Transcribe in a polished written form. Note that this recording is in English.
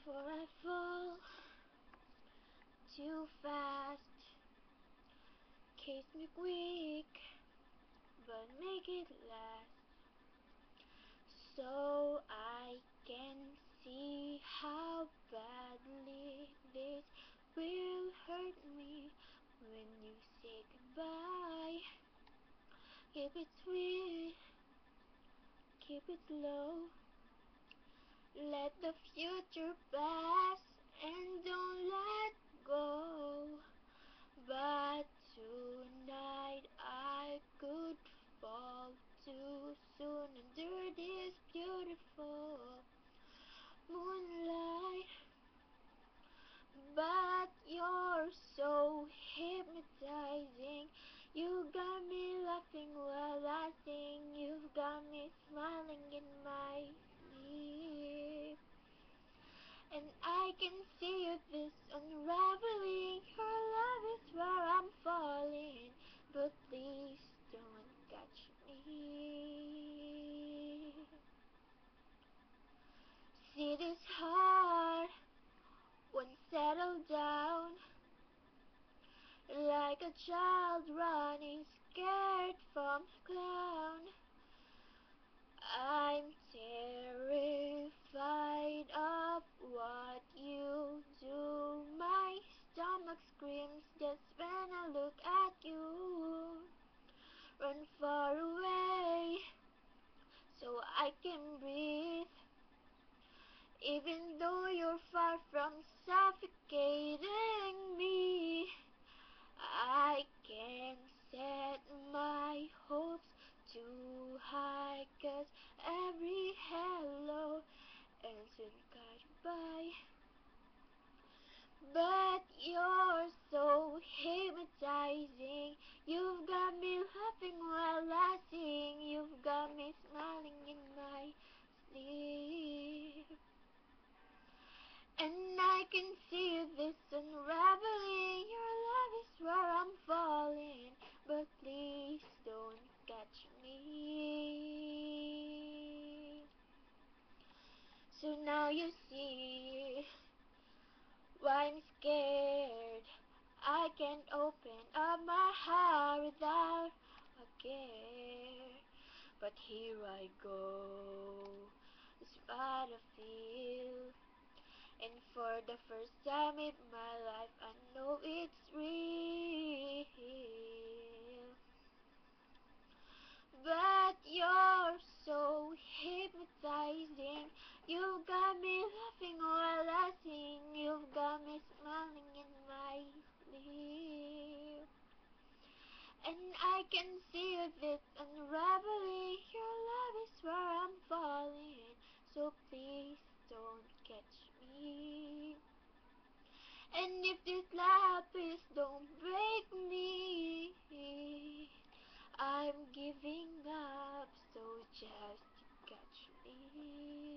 before I fall too fast. Kiss me quick, but make it last, so I can see how badly this will hurt me when you say goodbye. Keep it sweet, keep it low. Let the future pass and don't let go. But tonight I could fall too soon under this beautiful moonlight. But you're so hypnotizing. You got me laughing while I sing. You've got me smiling in my sleep. And I can see this unraveling. Your love is where I'm falling. But please don't catch me. See this heart won't settle down, like a child running scared from a clown. I'm terrified of what you do. My stomach screams just when I look at you. Run far away so I can breathe. Even though you're far from suffocating me, I can't set my hopes too high, 'cause every hello ends with goodbye. But you're so hypnotizing. You've got me laughing while I sing. You've got me smiling in my sleep. And I can see this unraveling. Your love is where I'm falling. But please don't catch me. So now you see why I'm scared. I can't open up my heart without a care. But here I go, it's what I feel. And for the first time in my life, I know it's real. But you're so hypnotizing. You've got me laughing while I sing. You've got me smiling in my sleep. And I can see this unraveling. Your love is where I'm falling. So please don't catch me. And if this love, please don't break me. I'm giving up, so just catch me.